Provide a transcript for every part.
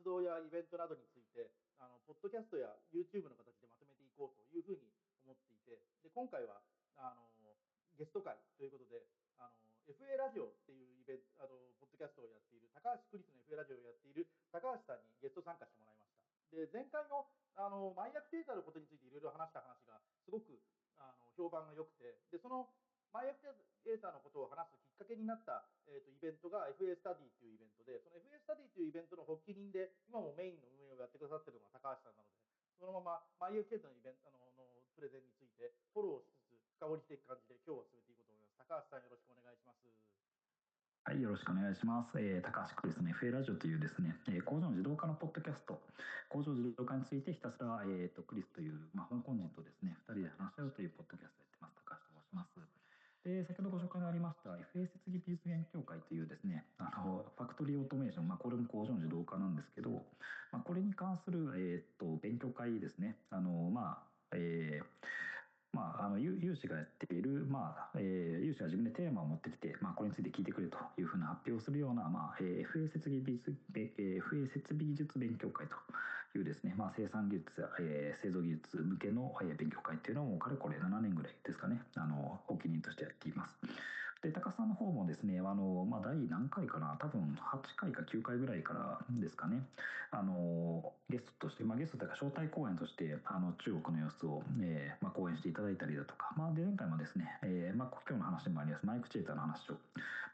動やイベントなどについて、ポッドキャストや YouTube の形でまとめていこうというふうに思っていて、で今回はゲスト会ということで、FA ラジオっていうイベント、ポッドキャストをやっている、高橋クリスの FA ラジオをやっている高橋さんにゲスト参加してもらいました。で、前回のマイアクテーターのことについていろいろ話した話が、すごく評判が良くて、で、そのマイアクテーターのことを話すきっかけになった、イベントが FA スタディというイベントで、その FA スタディというイベントの発起人で、今もメインの運営をやってくださっているのが高橋さんなので、そのままマイアクテーターのイベントのプレゼンについてフォローしつつ深掘りしていく感じで今日は進めていこうと思います。高橋さん、よろしくお願いします。はい、よろしくお願いします。高橋クリスの FA ラジオというですね、工場の自動化のポッドキャスト、工場自動化についてひたすら、クリスという、香港人とですね、2人で話し合うというポッドキャストをやってます。高橋と申します。で、先ほどご紹介のありました FA 設備技術勉強会というですね、ファクトリーオートメーション、これも工場の自動化なんですけど、これに関する、勉強会ですね、有志がやっている、有志が自分でテーマを持ってきて、これについて聞いてくれというふうな発表をするような、FA 設備技術、FA 設備技術勉強会というですね、生産技術や、製造技術向けの、勉強会というのをかれこれ7年ぐらいですかね、発起人としてやっています。で、高須さんの方もですね、第何回かな、多分8回か9回ぐらいからですかね、ゲストとして、ゲストというか招待講演として中国の様子を、講演していただいたりだとか、で前回もですね、今日の話でもありますマイクチェーターの話を、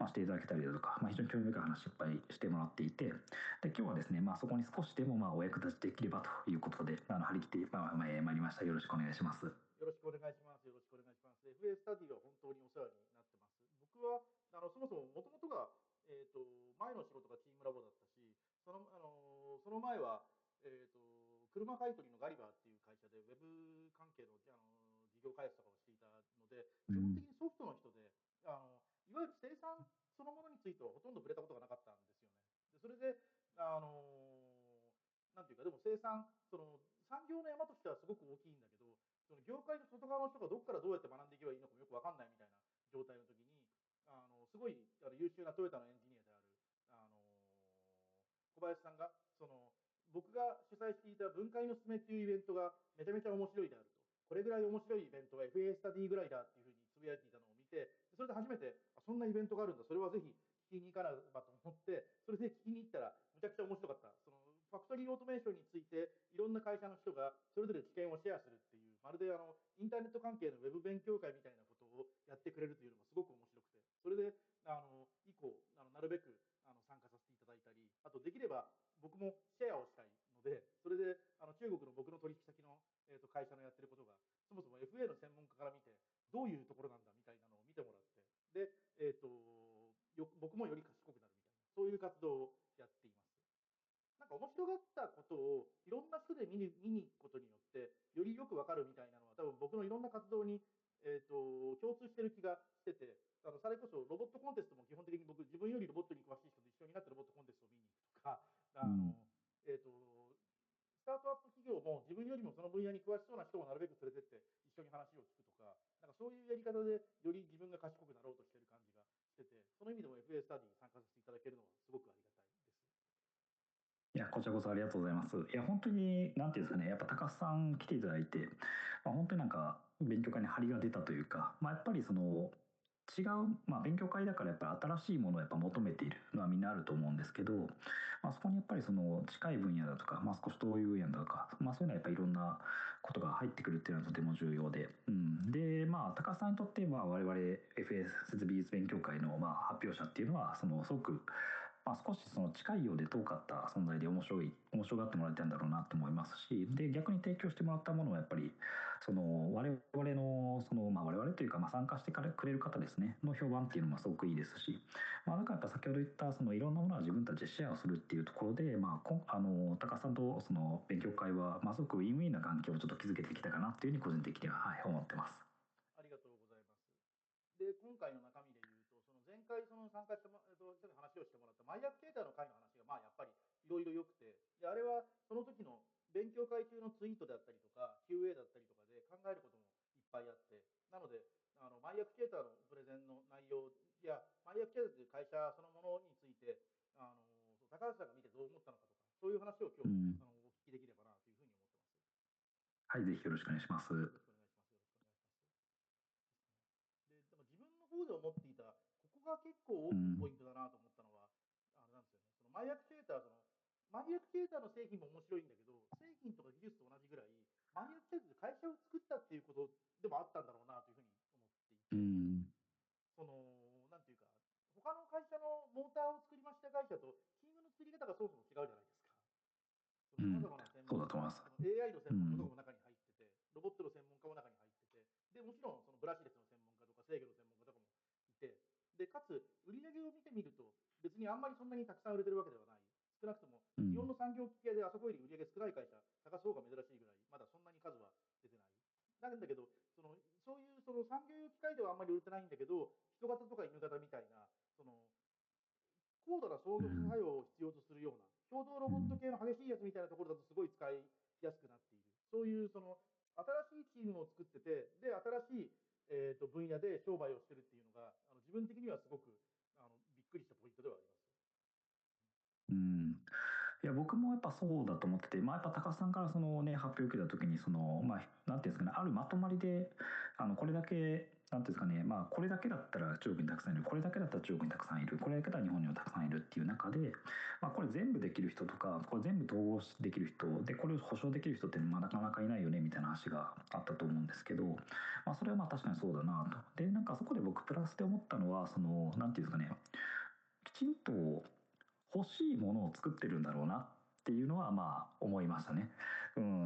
していただけたりだとか、非常に興味深い話いっぱいしてもらっていて、で今日はですね、そこに少しでもお役立ちできればということで張り切ってまいりました。よろしくお願いします。よろしくお願いします。よろしくお願いします。FA スタディは本当にお世話になってます。僕はそもそももともとが、前の仕事がチームラボだったし、その前は、車買取のガリバーっていう会社でウェブ関係の、事業開発とかをしていたので、基本的にソフトの人で、いわゆる生産そのものについてはほとんど触れたことがなかったんですよね。でそれで、なんていうか、でも生産、産業の山としてはすごく大きいんだけど、その業界の外側の人がどこからどうやって学んでいけばいいのかもよく分かんないみたいな状態の時に、すごい優秀なトヨタのエンジニアである、小林さんが僕が主催していた分解のすすめっていうイベントがめちゃめちゃ面白いであると、これぐらい面白いイベントは FA スタディぐらいだっていうふうにつぶやいていたのを見て、それで初めてそんなイベントがあるんだ、それはぜひ聞きに行かなばと思って、それで聞きに行ったらむちゃくちゃ面白かった。ファクトリーオートメーションについていろんな会社の人がそれぞれ知見をシェアするっていう、まるでインターネット関係のウェブ勉強会みたいなことをやってくれるというのがすごく面白くて、それで以降なるべく参加させていただいたり、あとできれば僕もシェアをしたいので、それで中国の僕の取引先の、会社のやってることがそもそも FA の専門家から見てどういうところなんだみたいなのを見てもらって、で、僕もより賢くなるみたいな、そういう活動をやっています。なんか面白がったことをいろんな人で見に行くことによってよりよくわかるみたいなのは多分僕のいろんな活動に、共通してる気がしてて、それこそロボットコンテストも基本的に僕自分よりロボットに詳しい人と一緒になってロボットコンテストを見に行くとか、スタートアップ企業も自分よりもその分野に詳しそうな人をなるべく連れてって一緒に話を聞くとか、なんかそういうやり方でより自分が賢くなろうとしている感じがしてて、その意味でも FA スタディに参加させていただけるのはすごくありがたいです。いや、こちらこそありがとうございます。いや、本当に、なんていうんですかね、やっぱ高須さん来ていただいて、本当になんか、勉強会に張りが出たというか、やっぱり違う、勉強会だからやっぱり新しいものをやっぱ求めているのはみんなあると思うんですけど、そこにやっぱり近い分野だとか、少し遠い分野だとか、そういうのはやっぱりいろんなことが入ってくるっていうのはとても重要で、で、高須さんにとって、我々 FA 設備技術勉強会の、発表者っていうのは、すごく少し近いようで遠かった存在で面白がってもらえたんだろうなと思いますし、で逆に提供してもらったものはやっぱり我々の我々というか参加してくれる方ですねの評判っていうのもすごくいいですし、だからやっぱ先ほど言ったいろんなものは自分たちでシェアをするっていうところで、高さんと勉強会は、すごくウィンウィンな関係をちょっと築けてきたかなっていうふうに個人的には、思ってます。ありがとうございます。で、今回の中身で言うと、前回参加しても、ちょっと話をしてもらったマイアクテーターの会の話が、やっぱりいろいろ良くて、で、あれはその時の勉強会中のツイートだったりとか、QA だったりとかで考えることもいっぱいあって、なので、マイアクテーターのプレゼンの内容や、マイアクテーターという会社そのものについて、高橋さんが見てどう思ったのかとか、そういういう話を今日、うんお聞きできればなというふうに思ってます。はい、ぜひよろしくお願いします。よろしくお願いします。よろしくお願いします。でも自分の方で思っていた、ここが結構大きいポイントだなと思ったのは、あれなんですよね。そのマイアクチュエーター、マイアクチュエーターの製品も面白いんだけど、製品とか技術と同じぐらい、マイアクチュエーターで会社を作ったっていうことでもあったんだろうなというふうに思っていて、なんていうか、他の会社のモーターを作りました会社と、チームの作り方がそもそも違うじゃないですか。さまざまな専門家、AI の専門家とかも中に入ってて、ロボットの専門家も中に入ってて、でもちろんそのブラシレスの専門家とか制御の専門家とかもいて、でかつ売上を見てみると、別にあんまりそんなにたくさん売れてるわけではない。少なくとも日本の産業機系であそこより売上少ない会社探す方が珍しいぐらい、まだそんなに数は出てない。なんだけど、そういう産業用機械ではあんまり売れてないんだけど、人型とか犬型みたいな、高度な操作作用を必要とするような、共同ロボット系の激しいやつみたいなところだとすごい使いやすくなっている。そういう新しいチームを作ってて、で、新しい、分野で商売をしてるっていうのが、自分的にはすごくびっくりしたポイントではあります。いや僕もやっぱそうだと思ってて、やっぱ高須さんからその、ね、発表を受けた時になんていうんですかね、あるまとまりでこれだけなんていうんですかね、これだけだったら中国にたくさんいる、これだけだったら中国にたくさんいる、これだけだったら日本にもたくさんいるっていう中で、これ全部できる人とかこれ全部統合できる人でこれを保証できる人ってなかなかいないよねみたいな話があったと思うんですけど、それは確かにそうだなと。でなんかそこで僕プラスで思ったのはなんていうんですかね、きちんと欲しいものを作ってるんだろうなっていうのは思いましたね。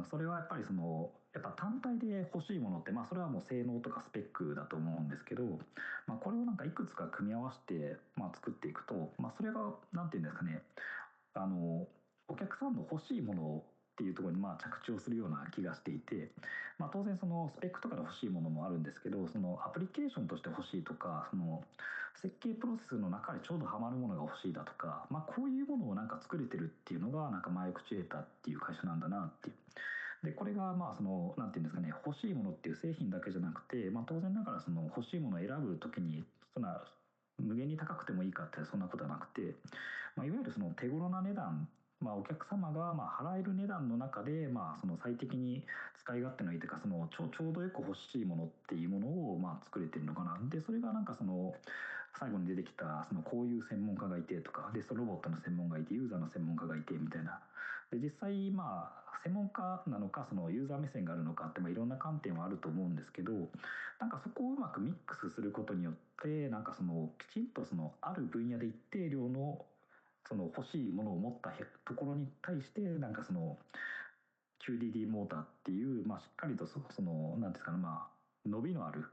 それはやっぱりやっぱ単体で欲しいものってそれはもう性能とかスペックだと思うんですけど、これをなんかいくつか組み合わせて作っていくと、それがなんていうんですかね、お客さんの欲しいものっていうところに着地をするような気がしていて、当然スペックとかで欲しいものもあるんですけど、アプリケーションとして欲しいとか設計プロセスの中でちょうどハマるものが欲しいだとか、こういうものをなんか作れてるっていうのがなんかマイクチュエーターっていう会社なんだなっていう。でこれがなんていうんですかね、欲しいものっていう製品だけじゃなくて、当然ながら欲しいものを選ぶ時に無限に高くてもいいかってそんなことはなくて、いわゆる手頃な値段、お客様が払える値段の中で、最適に使い勝手のいいというかちょうどよく欲しいものっていうものを作れてるのかな。でそれがなんか最後に出てきたこういう専門家がいてとかで、ロボットの専門家がいてユーザーの専門家がいてみたいな。で実際専門家なのかユーザー目線があるのかっていろんな観点はあると思うんですけど、なんかそこをうまくミックスすることによってなんかきちんとある分野で一定量の欲しいものを持ったところに対してなんかQDD モーターっていう、しっかりとなんですかね、伸びのある、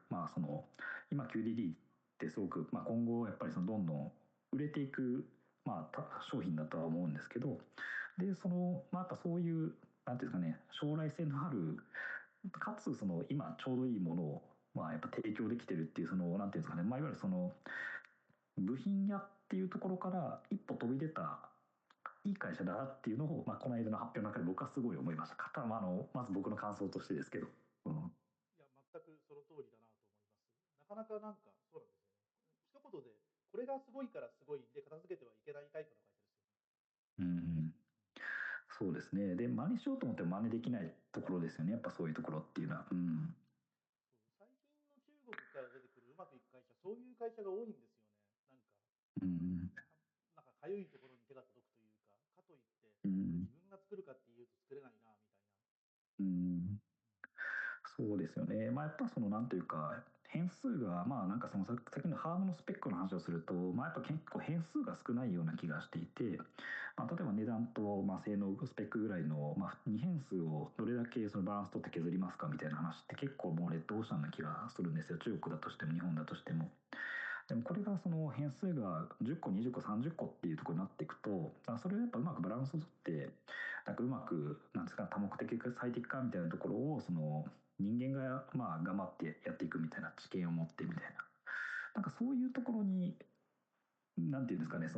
今 QDD ってすごく、今後やっぱりどんどん売れていく、商品だとは思うんですけど、でやっぱそういうなんていうんですかね、将来性のあるかつ今ちょうどいいものをやっぱ提供できてるっていうなんていうんですかね、いわゆる部品屋っていうところから一歩飛び出たいい会社だなっていうのを、この間の発表の中で僕はすごい思いました。まず僕の感想としてですけど。いや、全くその通りだなと思います。なかなかなんかそうなんですよね。一言でこれがすごいからすごいで片付けてはいけないタイプの会社ですよね。そうですね。で真似しようと思っても真似できないところですよね、やっぱそういうところっていうのは。最近の中国から出てくるうまくいく会社、そういう会社が多いんですよね。なんかかゆいところに手が届くというか、かといってこれ自分が作るかっていうと作れないなみたいな。そうですよね。やっぱなんというか変数がなんか先のハードのスペックの話をすると、やっぱ結構変数が少ないような気がしていて、例えば値段と性能スペックぐらいの2変数をどれだけバランス取って削りますかみたいな話って結構もうレッドオーシャンな気がするんですよ。中国だとしても日本だとしても。でもこれが変数が10個20個30個っていうところになっていくと、それをやっぱうまくバランスをとってなんかうまくなんですか、多目的か最適化みたいなところを人間が頑張ってやっていくみたいな知見を持ってみたいな、なんかそういうところになんていうんですかね、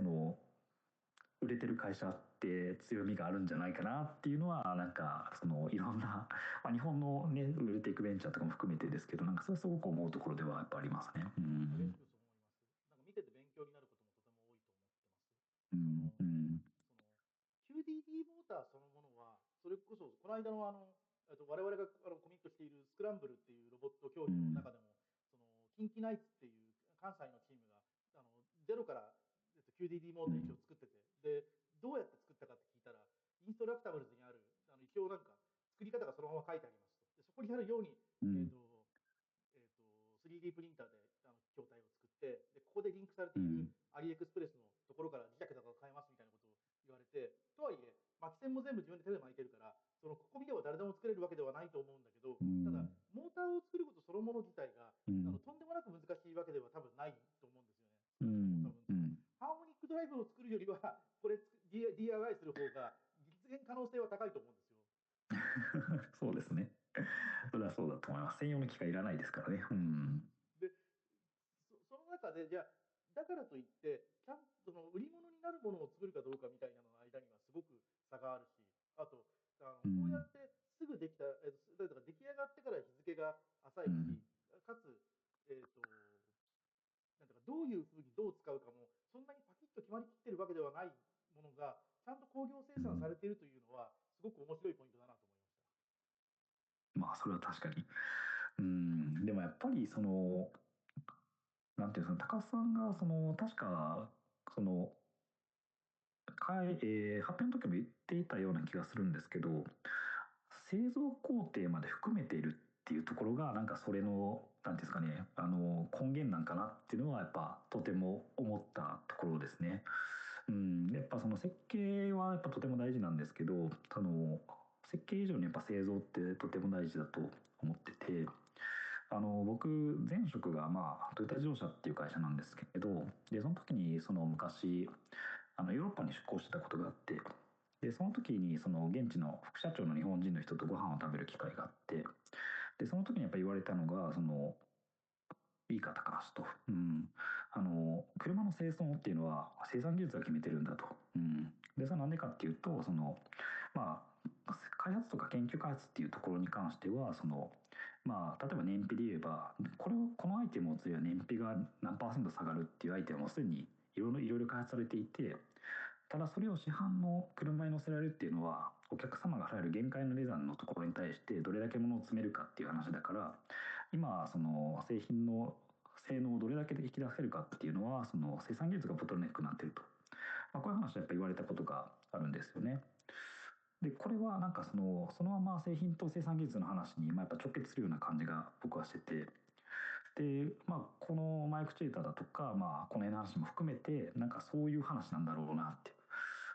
売れてる会社って強みがあるんじゃないかなっていうのはなんかいろんな、日本のね売れていくベンチャーとかも含めてですけど、なんかそれすごく思うところではやっぱありますね。まさしくそう思います。なんか見てて勉強になることもとても多いと思ってます。その QDD モーターそのものは、それこそ、この間の我々がコミットしているスクランブルっていうロボット競技の中でも、その近畿ナイツっていう関西のチームがゼロから、QDD モードに一応作ってて、でどうやって作ったかって聞いたら、インストラクタブルズにある一応なんか作り方がそのまま書いてありますと。でそこにあるように、3D プリンターで筐体を作って、でここでリンクされているアリエクスプレスのところから磁石とかを変えますみたいなことを言われて、とはいえ巻き線も全部自分で手で巻いてるから、そのここ見れば誰でも作れるわけではないと思うんだけど、ただモーターを作ることそのもの自体がとんでもなく難しいわけでは多分ないと思うんですよね。少なくとも多分ハーモニックドライブを作るよりはこれ DIY する方が実現可能性は高いと思うんですよ。そうですね。それはそうだと思います。専用の機械いらないですからね。でその中でじゃあだからといってちゃんとその売り物になるものを作るかどうかみたいなのの間にはすごく差があるし、あとこうやってすぐできた、だから出来上がってから日付が浅いし、かつ、なんとかどういうふうにどう使うかもそんなにパキッと決まりきってるわけではないものがちゃんと工業生産されているというのはすごく面白いポイントだなと思いました。まあそれは確かに。でもやっぱりそのなんていうの、高須さんがその確かその発表の時も言っていたような気がするんですけど、製造工程まで含めているっていうところがなんかそれの何ですかね、根源なんかなっていうのはやっぱとても思ったところですね。やっぱその設計はやっぱとても大事なんですけど、設計以上にやっぱ製造ってとても大事だと思ってて。僕前職がトヨタ自動車っていう会社なんですけど、でその時にその昔ヨーロッパに出向してたことがあって、でその時にその現地の副社長の日本人の人とご飯を食べる機会があって、でその時にやっぱ言われたのがそのいいか高橋と、車の生産っていうのは生産技術が決めてるんだと、でそれなんでかっていうと開発とか研究開発っていうところに関してはその例えば燃費で言えばこのアイテムを釣れば燃費が何パーセント下がるっていうアイテムもすでにいろいろ開発されていて、ただそれを市販の車に乗せられるっていうのはお客様が入る限界の値段のところに対してどれだけ物を詰めるかっていう話だから、今その製品の性能をどれだけで引き出せるかっていうのはその生産技術がボトルネックになっていると、こういう話はやっぱ言われたことがあるんですよね。でこれはなんかそのまま製品と生産技術の話にやっぱ直結するような感じが僕はしてて、でこのマイクチェーターだとか、この辺の話も含めてなんかそういう話なんだろうなって。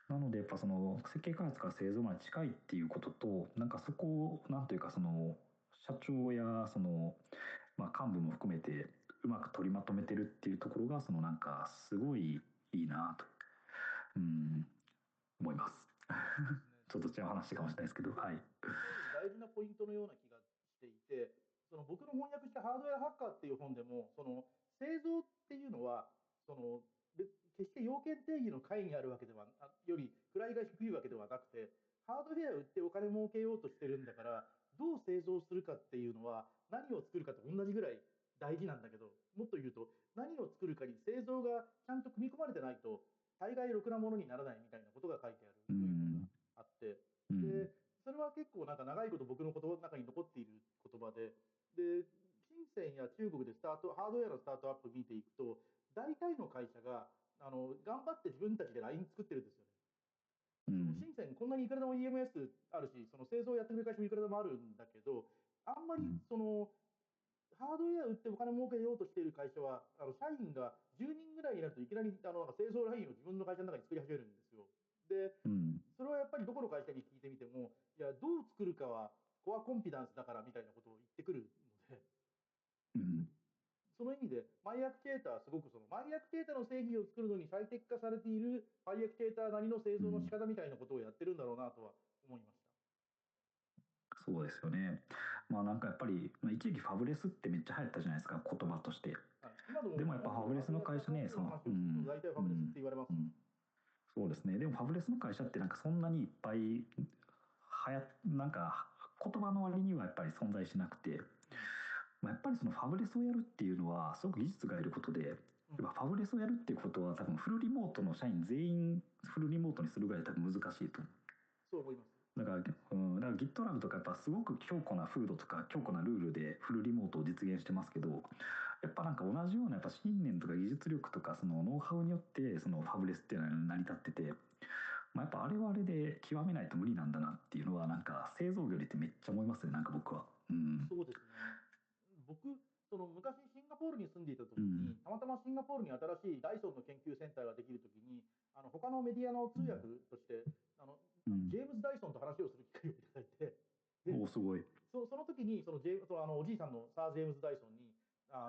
なのでやっぱその設計開発から製造まで近いっていうことと、なんかそこをなんというかその社長やその、幹部も含めてうまく取りまとめてるっていうところがそのなんかすごいいいなと、思います。ちょっと違う話かもしれないですけど、はい。すごい大事なポイントのような気がしていて、その僕の翻訳した「ハードウェアハッカー」っていう本でも、その製造っていうのはその決して要件定義の下位にあるわけではより位が低いわけではなくて、ハードウェアを売ってお金儲けようとしてるんだから、どう製造するかっていうのは何を作るかと同じぐらい大事なんだけど、もっと言うと何を作るかに製造がちゃんと組み込まれてないと大概ろくなものにならないみたいなことが書いてあるというのがあって、でそれは結構なんか長いこと僕の言葉の中に残っている言葉で、で深センや中国でハードウェアのスタートアップ見ていくと、大体の会社が頑張って自分たちでライン作ってるんですよね。その深センこんなにいくらでも EMS あるし、その製造やってくれる会社もいくらでもあるんだけど、あんまりそのハードウェア売ってお金儲けようとしている会社は社員が10人ぐらいになるといきなり製造ラインを自分の会社の中に作り始めるんですよ。でそれはやっぱりどこの会社に聞いてみても、いやどう作るかはコアコンピダンスだからみたいなことを言ってくるので、その意味でマイアクチュエーターはすごくそのマイアクチュエーターの製品を作るのに最適化されているマイアクチュエーターなりの製造の仕方みたいなことをやってるんだろうなとは思いました。そうですよね。なんかやっぱり一時期ファブレスってめっちゃ流行ったじゃないですか、言葉として。今でもでもやっぱファブレスの会社ね、その話をすると大体ファブレスって言われます。そうですね。でもファブレスの会社ってなんかそんなにいっぱいなんか言葉の割にはやっぱり存在しなくて、やっぱりそのファブレスをやるっていうのはすごく技術がいることで、ファブレスをやるっていうことは多分フルリモートの社員全員フルリモートにするぐらい多分難しいと思う。そうから GitLab とかやっぱすごく強固な風土とか強固なルールでフルリモートを実現してますけど、やっぱなんか同じようなやっぱ信念とか技術力とかそのノウハウによってそのファブレスっていうのは成り立ってて、まあ、やっぱあれはあれで極めないと無理なんだなっていうのはなんか製造業でってめっちゃ思いますね、なんか僕は。うん。そうですね。僕、その昔シンガポールに住んでいた時に、うん。たまたまシンガポールに新しいダイソンの研究センターができる時に、他のメディアの通訳うん。として、うん。ジェームズ・ダイソンと話をする機会をいただいて、で、おお、すごい。その時に、そのジェそのおじいさんのサー・ジェームズ・ダイソンに、な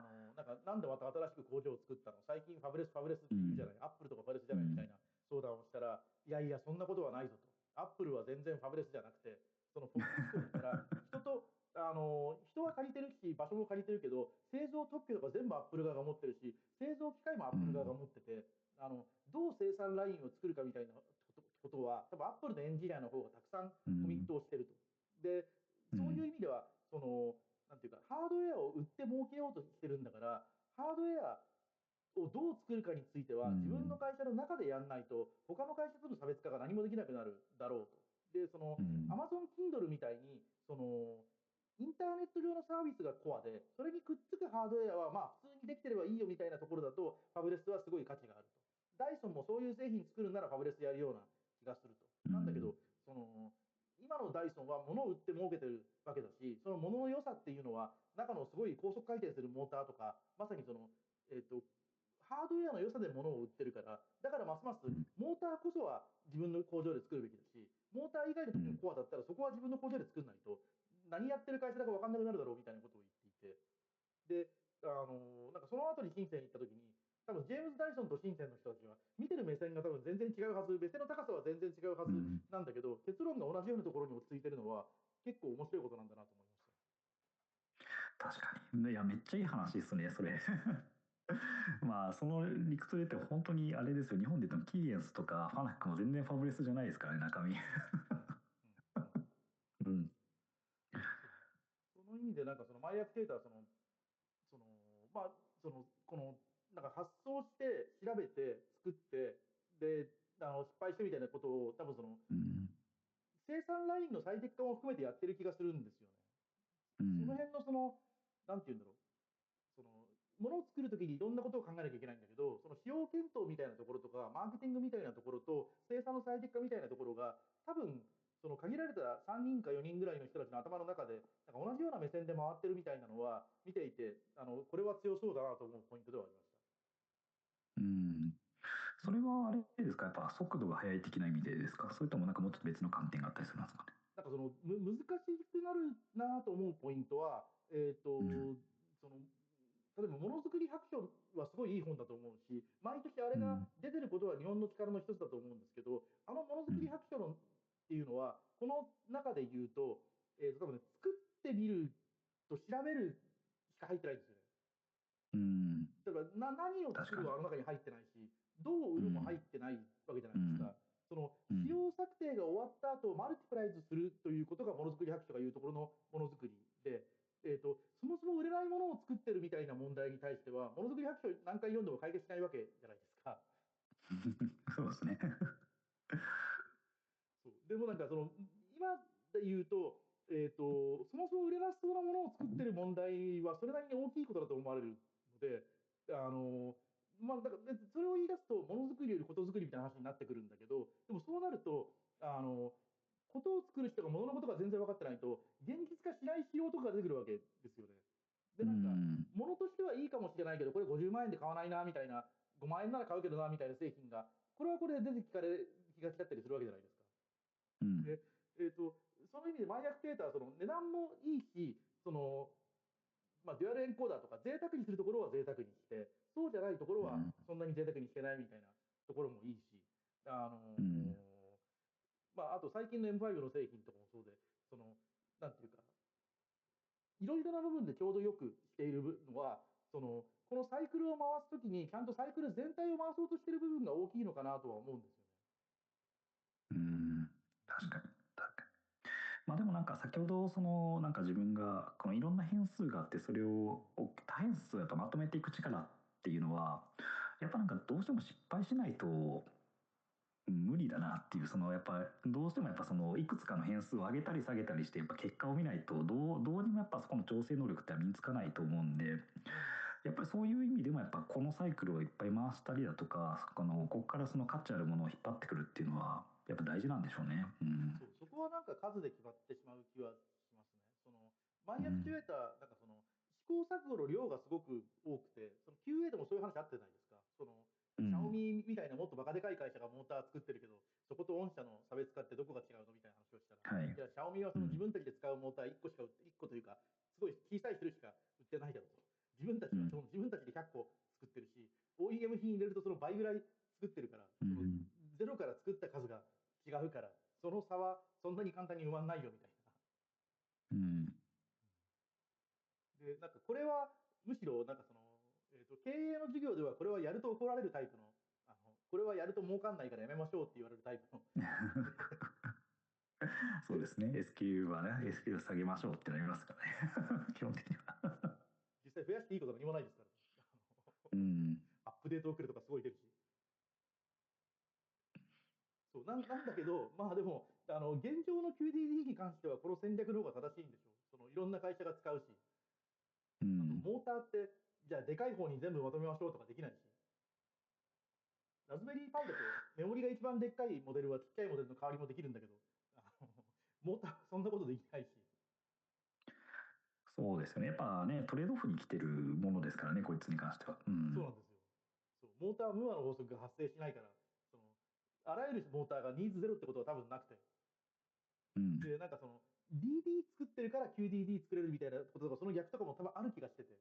んでまた新しく工場を作ったの最近ファブレスっうん。て言うじゃない、アップルとかファブレスじゃうん。ないみたいな相談をしたら、いやいや、そんなことはないぞと。アップルは全然ファブレスじゃなくて、そのポシステムから人は借りてるし、場所も借りてるけど、製造特許とか全部アップル側が持ってるし、製造機械もアップル側がうん。持ってて、どう生産ラインを作るかみたいなことは、多分アップルのエンジニアの方がたくさんコミッうん。トをしてると。で、そういううん。意味では、なんていうか、ハードウェアを売って儲けようとしてるんだから、ハードウェアをどう作るかについてうは、自分のん。会社の中でやんないと、他の会社との差別化が何もできなくなるだろうと。で、うん。Amazon Kindle みたいに、インターネット上のサービスがコアで、それにくっつくハードウェアは、まあ、普通にできてればいいよみたいなところだと、ファブレスはすごい価値があると。ダイソンもそういう製品作るならファブレスやるような気がすると。うん。なんだけど、今のダイソンは物を売って儲けてるわけだし、その物の良さっていうのは、中のすごい高速回転するモーターとか、まさにえっと、ハードウェアの良さで物を売ってるから、だからますますモーターこそは自分の工場で作るべきだし、モーター以外のところもコアだったらそこは自分の工場で作らないと、何やってる会社だか分かんなくなるだろうみたいなことを言っていて、で、なんかその後に深センに行った時に、多分ジェームズ・ダイソンと深センの人たちは見てる目線が多分全然違うはず、目線の高さは全然違うはずうん。なんだけど、結論が同じようなところに落ち着いてるのは結構面白いことなんだなと思いました。確かに。いや、めっちゃいい話ですね、それ。まあ、その理屈で言って本当にあれですよ、日本で言ってもキーエンスとかファナックも全然ファブレスじゃないですからね、中身。うん、そうなんです。うん。そうその意味でなんかそのマイアクテーターまあこのなんか発想して調べて作ってで失敗してみたいなことを多分うん。生産ラインの最適化も含めてやってる気がするんですよね。そのうん。辺のなんて言うんだろう、そのものを作るときにいろんなことを考えなきゃいけないんだけど、その使用検討みたいなところとか、マーケティングみたいなところと、生産の最適化みたいなところが、多分その限られた3人か4人ぐらいの人たちの頭の中で、なんか同じような目線で回ってるみたいなのは、見ていて、これは強そうだなと思うポイントではありました。うん。それはあれですか、やっぱ速度が速い的な意味でですか、それともなんかもうちょっと別の観点があったりするんですかね。なんか難しくなるなと思うポイントは、うん。その例えばものづくり白書はすごいいい本だと思うし、毎年あれがうん。出てることは日本の力の一つだと思うんですけど、ものづくりうん。白書っていうのは、この中で言うと、多分ね、作ってみると調べるしか入ってないんですよね。うん。例えば何を作確かに。るはあの中に入ってないし、どう売るも入っうん。てないわけじゃなうん。いですか。その仕うん。様策定が終わった後、マルティプライズするということがものづくり白書がいうところのものづくりで、そもそも売れないものを作ってるみたいな問題に対しては、ものづくり白書何回読んでも解決しないわけじゃないですか。そうですね。そうでもなんか今で言うと、そもそも売れなそうなものを作ってる問題はそれなりに大きいことだと思われるので、あのまあ、だからそれを言い出すとものづくりよりことづくりみたいな話になってくるんだけど、でもそうなるとことを作る人がもののことが全然分かってないと現実化しない仕様とかが出てくるわけですよね。でうなんかん。ものとしてはいいかもしれないけどこれ50万円で買わないなみたいな、5万円なら買うけどなみたいな製品がこれはこれで出て気が来ちゃったりするわけじゃないですか。うん。で、その意味でマイアクテーターは値段もいいし、デュアルエンコーダーとか贅沢にするところは贅沢にして、そうじゃないところはうん。そんなに贅沢にしてないみたいなところもいいし、あうん。のあと最近の M5 の製品とかもそうで、そのなんていうか、いろいろな部分でちょうどよくしているのは、このサイクルを回すときに、ちゃんとサイクル全体を回そうとしている部分が大きいのかなとは思うんですよね。うん。確かに。確かに。まあでもなんか先ほどそのなんか自分がこのいろんな変数があってそれを多変数をやっぱまとめていく力っていうのはやっぱなんかどうしても失敗しないと無理だなっていう、やっぱどうしてもやっぱいくつかの変数を上げたり下げたりしてやっぱ結果を見ないとどうにもやっぱそこの調整能力って身につかないと思うんで、やっぱりそういう意味でもやっぱこのサイクルをいっぱい回したりだとか、ここからその価値あるものを引っ張ってくるっていうのはやっぱ大事なんでしょうね。そう、そこはなんか数で決まってしまう気はしますね。マイアクチュエーター、なんか試行錯誤の量がすごく多くて、QA でもそういう話あってないですか。シャオミみたいなもっとバカでかい会社がモーター作ってるけど、そこと御社の差別化ってどこが違うのみたいな話をしたら、はい。いや、シャオミは自分たちで使うモーター1個しか1個というか、すごい小さい種類しか売ってないだろうと。自分たちは自分たちで100個作ってるし、OEM 品入れるとその倍ぐらい作ってるから、ゼロから作った数が違うから、その差はそんなに簡単に埋まんないよみたいな。で、なんかこれはむしろなんか経営の授業ではこれはやると怒られるタイプの、これはやると儲かんないからやめましょうって言われるタイプの。そうですね。SQ はね、SQ 下げましょうってなりますからね。基本的には。実際増やしていいことは何もないですから、アップデート遅れとかすごい出るし。そうなんだけど、まあでも、現状の QDD に関しては、この戦略の方が正しいんでしょう。いろんな会社が使うし、あとモーターって、じゃあでかい方に全部まとめましょうとかできないし、ラズベリーパイだとメモリが一番でっかいモデルはちっちゃいモデルの代わりもできるんだけど、モーターそんなことできないし。そうですよね。やっぱね、トレードオフに来てるものですからね、こいつに関しては。そうなんですよ。モーター無和の法則が発生しないから、あらゆるモーターがニーズゼロってことは多分なくて。で、なんかDD 作ってるから QDD 作れるみたいなこととか、その逆とかも多分ある気がしてて。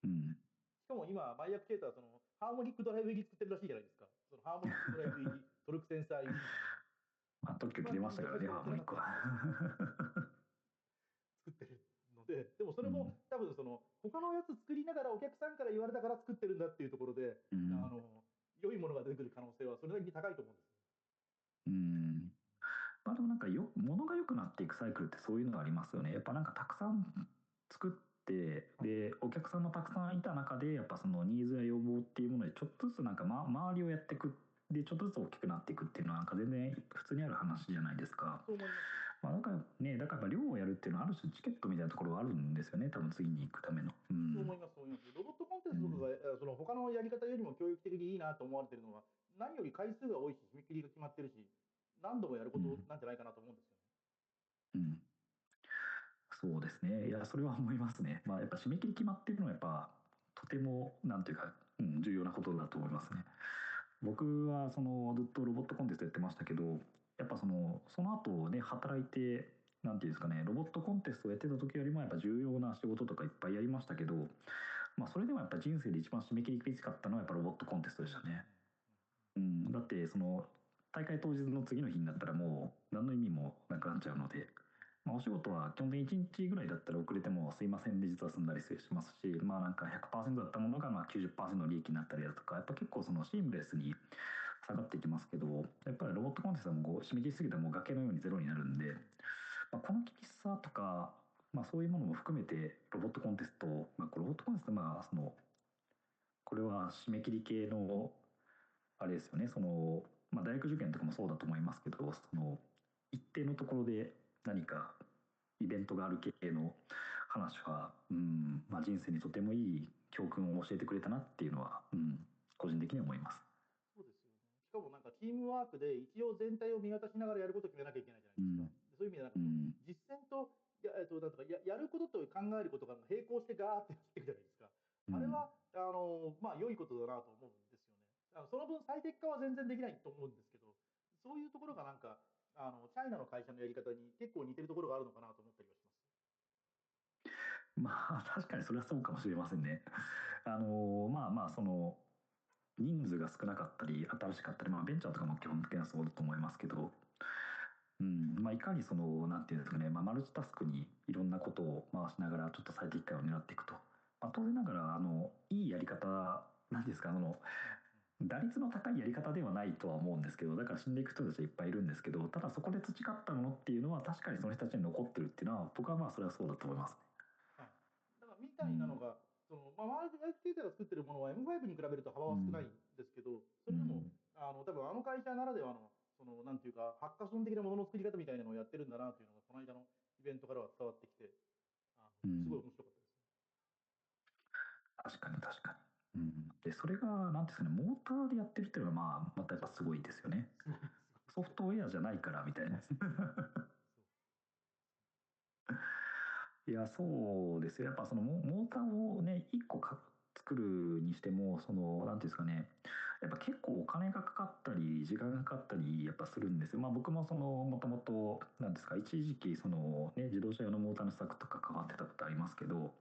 しかも今、マイアクチュエーターはハーモニックドライブ入り作ってるらしいじゃないですか。ハーモニックドライブ入り、トルクセンサー入りみたいな。まあ、特許切れましたからね、ハーモニックは。作ってるので、でもそれも多分他のやつ作りながらお客さんから言われたから作ってるんだっていうところで、良いものが出てくる可能性はそれなりに高いと思うんですよ。まあでもなんか物が良くなっていくサイクルってそういうのがありますよね。やっぱなんかたくさん作ってでお客さんもたくさんいた中でやっぱそのニーズや要望っていうものでちょっとずつなんか、周りをやっていくでちょっとずつ大きくなっていくっていうのはなんか全然普通にある話じゃないですか。そう思います。まあ、だから量をやるっていうのはある種チケットみたいなところがあるんですよね、多分次に行くための。そう思います、そう思います。ロボットコンテストとかが、他のやり方よりも教育的にいいなと思われているのは、何より回数が多いし、締め切りが決まってるし、何度もやることなんじゃないかなと思うんですよね。そうですね。いや、それは思いますね。まあ、やっぱ締め切り決まっているのは、やっぱ、とても、なんていうか、重要なことだと思いますね。僕は、ずっとロボットコンテストやってましたけど、やっぱその後ね、働いて、なんていうんですかね、ロボットコンテストをやってた時よりも、やっぱ重要な仕事とかいっぱいやりましたけど、まあ、それでもやっぱ人生で一番締め切り厳しかったのは、やっぱロボットコンテストでしたね。だって、大会当日の次の日になったらもう何の意味もなくなっちゃうので、まあ、お仕事は基本的に1日ぐらいだったら遅れてもすいませんで実は済んだりしますし、まあなんか100%だったものがまあ 90% の利益になったりだとか、やっぱ結構シームレスに下がっていきますけど、やっぱりロボットコンテストはもう締め切りすぎたらもう崖のようにゼロになるんで、まあ、この厳しさとか、まあ、そういうものも含めてロボットコンテスト、ロボットコンテストまあこれは締め切り系のあれですよね、まあ、大学受験とかもそうだと思いますけど、一定のところで何かイベントがある系の話は、まあ、人生にとてもいい教訓を教えてくれたなっていうのは、個人的に思います。そうですよね。しかもなんかチームワークで一応全体を見渡しながらやることを決めなきゃいけないじゃないですか。そういう意味でなんか実践となんとかやることと考えることが並行してガーってしていくじゃないですか。あれはまあ良いことだなと思うんですよね。その分最適化は全然できないと思うんですけど、そういうところがなんかチャイナの会社のやり方に結構似てるところがあるのかなと思ったりはします。まあ確かにそれはそうかもしれませんね。まあまあ人数が少なかったり新しかったり、まあ、ベンチャーとかも基本的にはそうだと思いますけど、まあ、いかになんていうんですかね、まあ、マルチタスクにいろんなことを回しながらちょっと最適化を狙っていくと、まあ、当然ながらいいやり方なんですか打率の高いやり方ではないとは思うんですけど、だから死んでいく人たちはいっぱいいるんですけど、ただそこで培ったものっていうのは確かにその人たちに残ってるっていうのは僕はまあそれはそうだと思いますね。はい、だからみたいなのが、まあ、マーケティングが作ってるものは M5 に比べると幅は少ないんですけど、それでも多分会社ならではの、なんていうか、ハッカソン的なものの作り方みたいなのをやってるんだなというのが、この間のイベントからは伝わってきて、すごい面白かったですね。確かに確かに。でそれがなんていうんですかね、モーターでやってるっていうのがまたやっぱすごいですよね。すごい、すごい。ソフトウェアじゃないからみたいな。そう。いやそうですよ。やっぱそのモーターをね1個作るにしてもなんていうんですかね、やっぱ結構お金がかかったり時間がかかったりやっぱするんですよ。僕ももともとなんですか、一時期自動車用のモーターの試作とか関わってたことありますけど、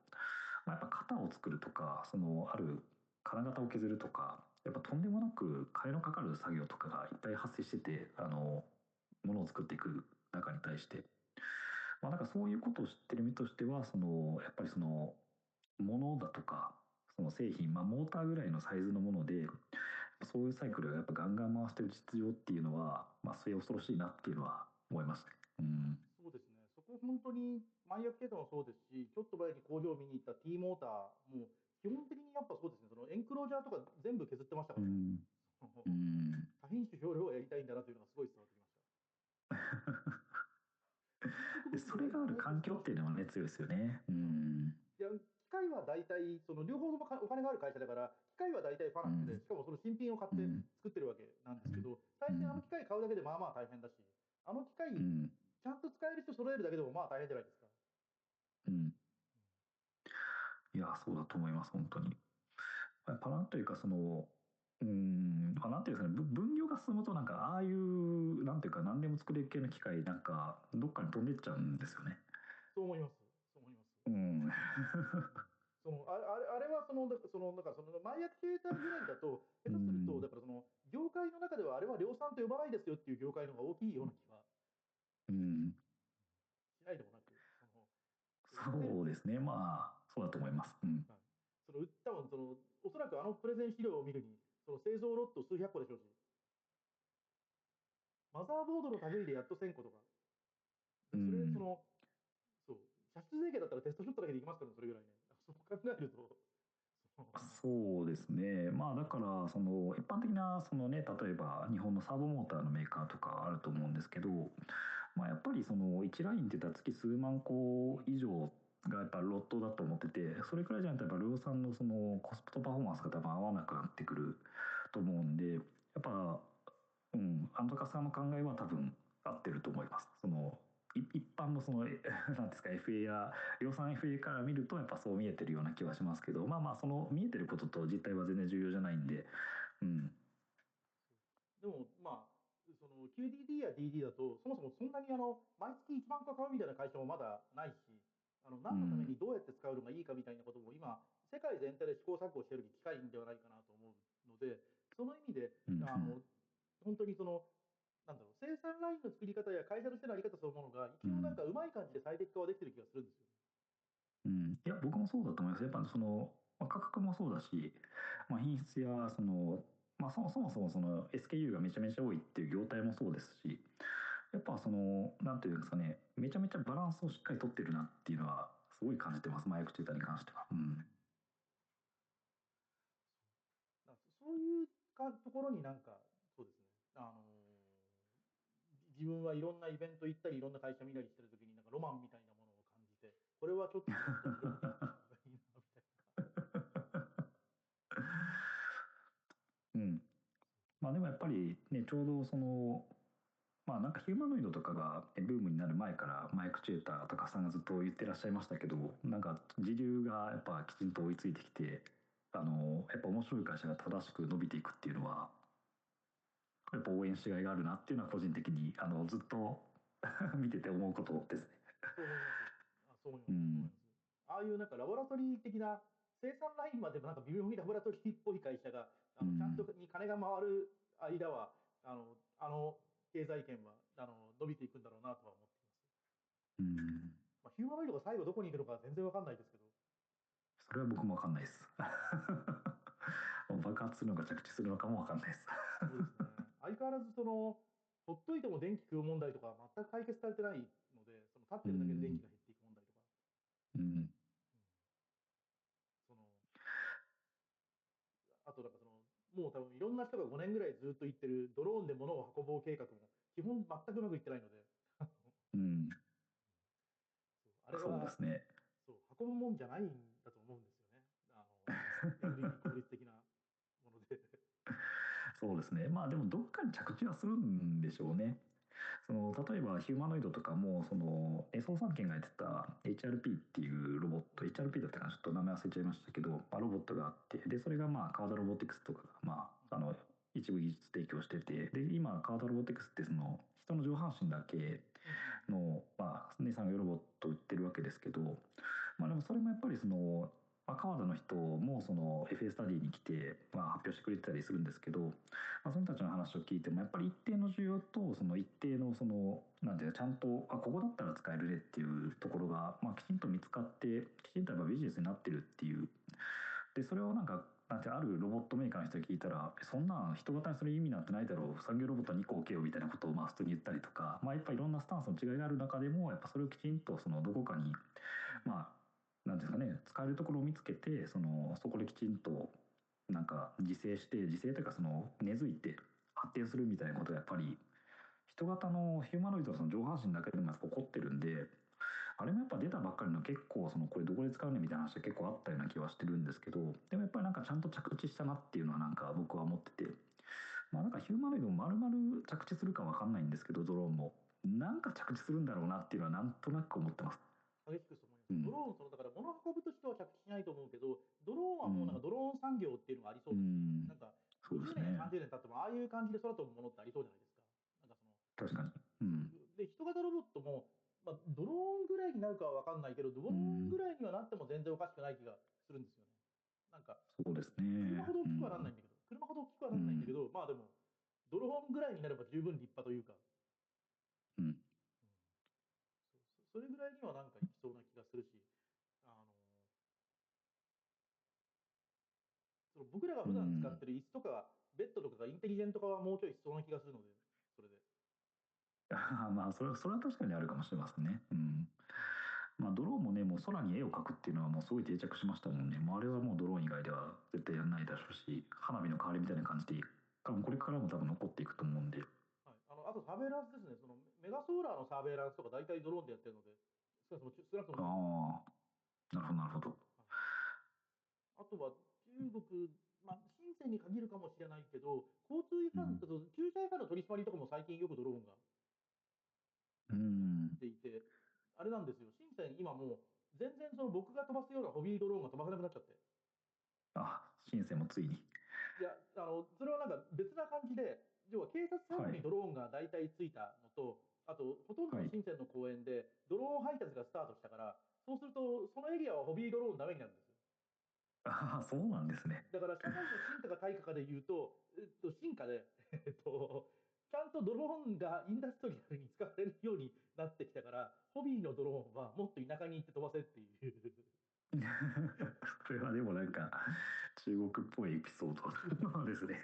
やっぱ型を作るとかある金型を削るとかやっぱとんでもなく金のかかる作業とかがいっぱい発生しててものを作っていく中に対して、なんかそういうことを知ってる身としてはやっぱりものだとかその製品、モーターぐらいのサイズのものでそういうサイクルがやっぱガンガン回してる実情っていうのは、末恐ろしいなっていうのは思いますね。そうですね。そこ本当に、マイヤー系統もそうですし、ちょっと前に工場を見に行った T モーターも、基本的にやっぱそうですね、エンクロージャーとか全部削ってましたからね。うん。多品種少量をやりたいんだなというのがすごい伝わってきました。金属部品そは意れがある外とその、環境っていうのはね強いですよね。いや、機械は大体、両方ともお金がある会社だから、機械は大体ファナックで、しかもその新品を買って作ってるわけなんですけど、最初に機械買うだけでまあまあ大変だし、機械、ちゃんと使える人揃えるだけでもまあ大変じゃないですか。いやそうだと思います本当に。やっぱなんというかなんていうんですかね、分業が進むとなんかああいうなんていうか何でも作れる系の機械なんかどっかに飛んでっちゃうんですよね。そう思います。そう思います。うん。あれはだからマイアクチュエーターぐらいだと、下手すると、だから業界の中ではあれは量産と呼ばないですよっていう業界の方が大きいような気はうん。しないでもなく、売ってる、そうですね。そうだと思います。はい、多分おそらくプレゼン資料を見るに、製造ロット数百個でしょうし、マザーボードの類でやっと1000個とか、うそれ、ん。そう、射出税系だったらテストショットだけでいきますからね、それぐらいね。そう考えると、そのそうですね。だから一般的な例えば日本のサーボモーターのメーカーとかあると思うんですけど、やっぱり1ラインって言ったら月数万個以上がやっぱロットだと思ってて、それくらいじゃないとやっぱ量産のコストパフォーマンスが多分合わなくなってくると思うんで、やっぱ安中さんの考えは多分合ってると思います。一般のなんですか FA や量産 FA から見るとやっぱそう見えてるような気はしますけど、見えてることと実態は全然重要じゃないんで、うん。でも、QDD や DD だと、そもそもそんなに毎月1万個買うみたいな会社もまだないし、何のためにどうやって使うのがいいかみたいなことも今、世界全体で試行錯誤しているに近いんではないかなと思うので、その意味で、うん。本当になんだろう、生産ラインの作り方や会社としてのあり方そのものが、一応なんかうまい感じで最適化はできてる気がするんですよね。いや僕もそうだと思います。やっぱ価格もそうだし、品質やそもそもSKU がめちゃめちゃ多いっていう業態もそうですし、やっぱなんていうんですかね、めちゃめちゃバランスをしっかりとってるなっていうのはすごい感じてます。マイクチューターに関しては。そういうところになんか、そうですね、自分はいろんなイベント行ったり、いろんな会社見たりしてるときに、なんかロマンみたいなものを感じて、これはちょっともっと広めていった方がいいな、みたいな。うん。でもやっぱりね、ちょうどなんかヒューマノイドとかがブームになる前からマイクチューターとかさんがずっと言ってらっしゃいましたけど、なんか時流がやっぱきちんと追いついてきて、やっぱ面白い会社が正しく伸びていくっていうのはやっぱ応援しがいがあるなっていうのは個人的にずっと見てて思うことですね。そう思います。そう思います。そう思いうん。ます。ああいうなんかラボラトリー的な生産ラインまでもなんか微妙にラボラトリーっぽい会社がちゃんとに金が回る間は経済圏は伸びていくんだろうなとは思っています。うん。ヒューマノイドが最後どこに行くのか全然わかんないですけど。それは僕もわかんないです。爆発するのか着地するのかもわかんないです。そうですね。相変わらずほっといても電気食う問題とかは全く解決されてないので、立っうてるだけで電気ん。が減っていく問題とか、うん。うん、そのあとなんかもう多分いろんな人が5年ぐらいずっと言ってるドローンで物を運ぼう計画も基本全くうまくいってないので、うん。あれはそうですね。そう運ぶもんじゃないんだと思うんですよね。MVP 効率的なもので。そうですね。まあでもどっかに着地はするんでしょうね。例えばヒューマノイドとかも総産権がやってた HRP っていうロボット、 HRP だったかな、ちょっと名前忘れちゃいましたけど、ロボットがあって、でそれが川田ロボティクスとかが一部技術提供してて、で今川田ロボティクスって人の上半身だけの、産業ロボットを売ってるわけですけど、でもそれもやっぱり川田の人もFA スタディに来て、発表してくれてたりするんですけど、その人たちの話を聞いてもやっぱり一定の需要と一定のなんていうか、ちゃんとここだったら使えるねっていうところが、きちんと見つかってきちんとやっぱビジネスになってるっていう。でそれをなんてあるロボットメーカーの人に聞いたら、そんな人型にする意味なんてないだろう、産業ロボット2個置けよみたいなことを普通に言ったりとか、やっぱりいろんなスタンスの違いがある中でも、やっぱそれをきちんとどこかになんですかね、使えるところを見つけて、そこできちんと自生して、自生というか根付いて発展するみたいなことがやっぱり人型のヒューマノイドの上半身だけでも起こってるんで、あれもやっぱ出たばっかりの結構これどこで使うねみたいな話が結構あったような気はしてるんですけど、でもやっぱりちゃんと着地したなっていうのは僕は思ってて、ヒューマノイドも丸々着地するかわかんないんですけど、ドローンも着地するんだろうなっていうのはなんとなく思ってます。激しくそう思います。うん。ドローン、だから物運ぶとしては着地しないと思うけど、ドローンはもううん。ドローン産業っていうのがありそううですし、ん。20年、そうですね。30年経ってもああいう感じで空飛ぶものってありそうじゃないですか。確かに。うん。で、人型ロボットも、ドローンぐらいになるかは分かんないけど、ドロうーンぐん。らいにはなっても全然おかしくない気がするんですよね。なんか、そうですね。車ほど大きくはなんないうん。んだけど、車ほど大きくはなんないんだけうん。ど、でも、ドローンぐらいになれば十分立派というか、うん。うん、それぐらいにはいきそうな気がするし、あの僕らがう普段使っん。てる椅子とかベッドとかがインテリジェント化はもうちょいしそうな気がするので、それで。それは確かにあるかもしれませんね。うん。うん、ドローンもね、もう空に絵を描くっていうのはもうすごい定着しましたもんね。もうあれはもうドローン以外では絶対やらないだろうし、花火の代わりみたいな感じで、多分これからも多分残っていくと思うんで。はい、あとサーベイランスですね、メガソーラーのサーベイランスとか大体ドローンでやってるので、少なくとも中国。ああ、なるほど、なるほど。はい、あとは中国、深センに限るかもしれないけど、交通違反うん。と駐車違反の取り締まりとかも最近よくドローンがうやっん。ていて、あれなんですよ、深セン今もう全然僕が飛ばすようなホビードローンが飛ばせなくなっちゃって。深センもついに。いや、それは別な感じで、要は警察車はい。両にドローンが大体ついたのと、あと、ほとんどはい。の深センの公園でドローン配達がスタートしたから、そうすると、そのエリアはホビードローンダメになるんですよ。そうなんですね。だから社会の進化か対価かで言うと、進化で、ちゃんとドローンがインダストリアルに使われるようになってきたから、ホビーのドローンはもっと田舎に行って飛ばせっていう。それはでも中国っぽいエピソードですね。思っていて、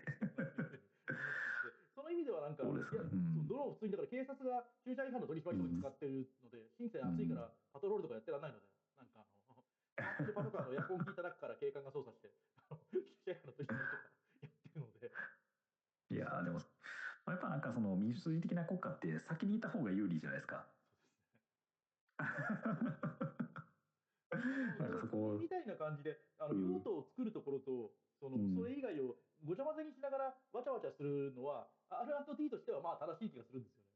その意味ではそうですね。いや、うん。ドローン普通に、だから警察が駐車違反の取り締まりとかに使うん。ってるので、深センうん。暑いからパトロールとかやってらんないので、回ってるパトカーのエアコン効いた中から警官が操作して、駐車違反の取り締まりとかやってるので、いやでも、やっぱ民主主義的な国家って先にいた方が有利じゃないですか。そうですね。そこ、国みたいな感じで、うん、用途を作るところと、そうん、れ以外をごちゃ混ぜにしながらわちゃわちゃするのは、R&D としては正しい気がするんですよね。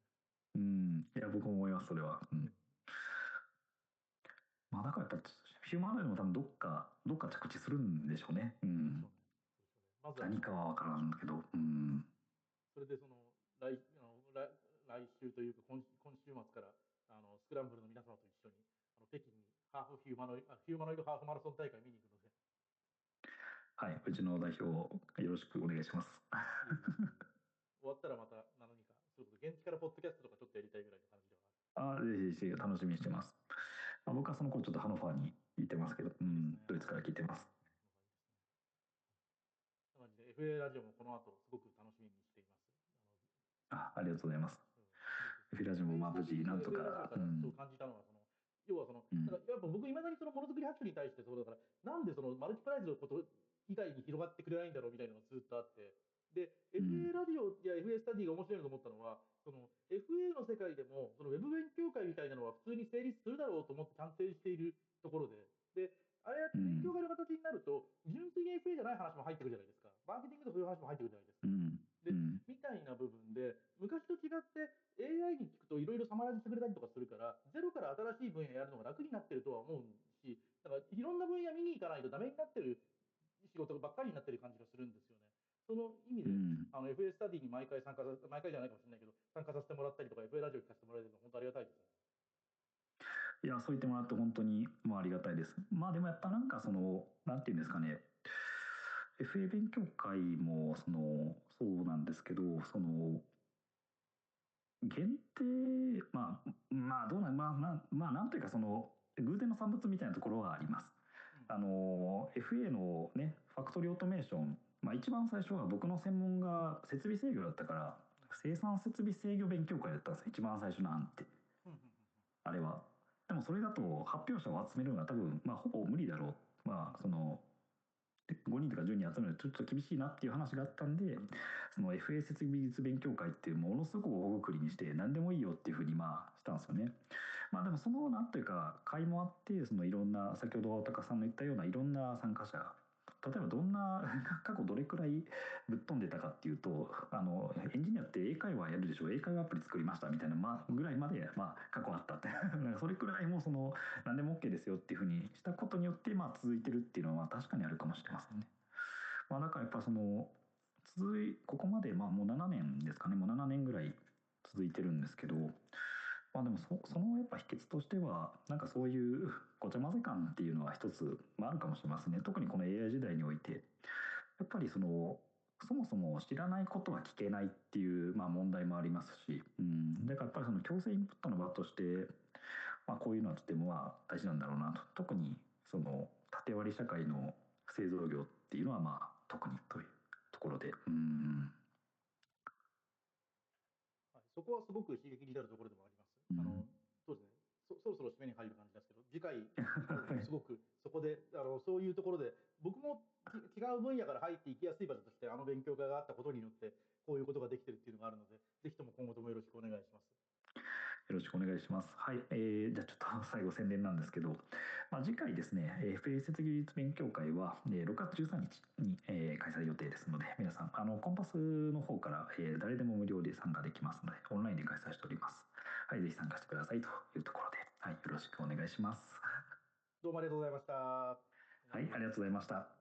うん、いや僕も思いますそれは。うん。うん、だからやっぱヒューマノイドも多分どっか着地するんでしょうね。うん。そうでしょうね。そうでしょうね。まず何かは分からんけど、うん。それで来週というか今週末からスクランブルの皆様と一緒に北京にハーフヒューマノイドハーフマラソン大会見に行くので、はい、うちの代表よろしくお願いします。いえいえ、終わったらまた何かそういうこと現地からポッドキャストとかちょっとやりたいぐらいの感じではある。ぜひぜひ楽しみにしてます。僕はその頃ちょっとハノファーに行ってますけど、うん、いいですね。ドイツから聞いてます。のがいいですね。な感じで FA ラジオもこの後すごく楽しみにしています。ありがとうございます。そうそうそう。フィラジオもFA スタデ無事なん ィと と FA ラジオか、からそう感じたのは、要はうん、やっぱ僕いまだにそのものづくり白書に対してそうだから、なんでそのマルチプライズのこと以外に広がってくれないんだろうみたいなのがずっとあって。で、うん FA ラジオや FA スタディが面白いなと思ったのは、その FA の世界でも、そのウェブ勉強会みたいなのは普通に成立するだろうと思ってちゃんとしているところで、で、あれやって勉強会の形になると、純粋に FA じゃない話も入ってくるじゃないですか。マーケティングとかそういう話も入ってくるじゃないですか。うんうで、んみたいな部分で、昔と違って AI に聞くといろいろサマライズしてくれたりとかするから、ゼロから新しい分野やるのが楽になってるとは思うし、だからいろんな分野見に行かないとダメになってる仕事ばっかりになってる感じがするんですよね。その意味で、うんFA スタディに毎回毎回じゃないかもしれないけど、参加させてもらったりとか、FA ラジオ聞かせてもらえるの本当ありがたいですね。いや、そう言ってもらって本当にもうありがたいです。まあでもやっぱなんかその、なんていうんですかね、FA 勉強会もそうなんですけど、限定、まあどうなん、まあなんというか偶然の産物みたいなところはあります。うん。FA のね、ファクトリーオートメーション、まあ一番最初は僕の専門が設備制御だったから、うん。生産設備制御勉強会だったんですよ、一番最初の案って。うん。うん。あれは。でもそれだと発表者を集めるのは多分、まあ、ほぼ無理だろう。うん。5人とか10人集めるのはちょっと厳しいなっていう話があったんで、その FA 設備技術勉強会っていうものすごく大掛かりにして何でもいいよっていうふうにまあしたんですよね。まあでもなんというか会もあって、いろんな先ほど高さんの言ったようないろんな参加者、例えばどんな過去どれくらいぶっ飛んでたかっていうと、エンジニアって英会話やるでしょ、英会話アプリ作りましたみたいな、ぐらいまで、まあ、過去あったってなんかそれくらいもう何でも OK ですよっていうふうにしたことによって、まあ、続いてるっていうのは確かにあるかもしれませんね。まあ、だからやっぱここまで、まあ、もう7年ですかね、もう7年ぐらい続いてるんですけど、まあでもそのやっぱ秘訣としてはなんかそういうごちゃ混ぜ感っていうのは一つ、まあ、あるかもしれませんね。特にこの AI 時代においてやっぱりそもそも知らないことは聞けないっていう、まあ、問題もありますし、うん、だからやっぱり強制インプットの場として、まあ、こういうのはとてもまあ大事なんだろうなと。特に縦割り社会の製造業っていうのはまあ特にというところで、うん。はい、そこはすごく刺激になるところでもあります。うん。そうですね。そろそろ締めに入る感じですけど、次回以降もすごくそこで、そういうところで、僕も違う分野から入っていきやすい場所として、あの勉強会があったことによって、こういうことができてるっていうのがあるので、ぜひとも今後ともよろしくお願いします。よろしくお願いします。はい、じゃあちょっと最後宣伝なんですけど、まあ、次回ですね、FA 設技術勉強会は、6月13日に、開催予定ですので、皆さん、コンパスの方から、誰でも無料で参加できますので、オンラインで開催しております。はい、ぜひ参加してくださいというところで、はい、よろしくお願いします。どうもありがとうございました。面はい、ありがとう白い。ございました。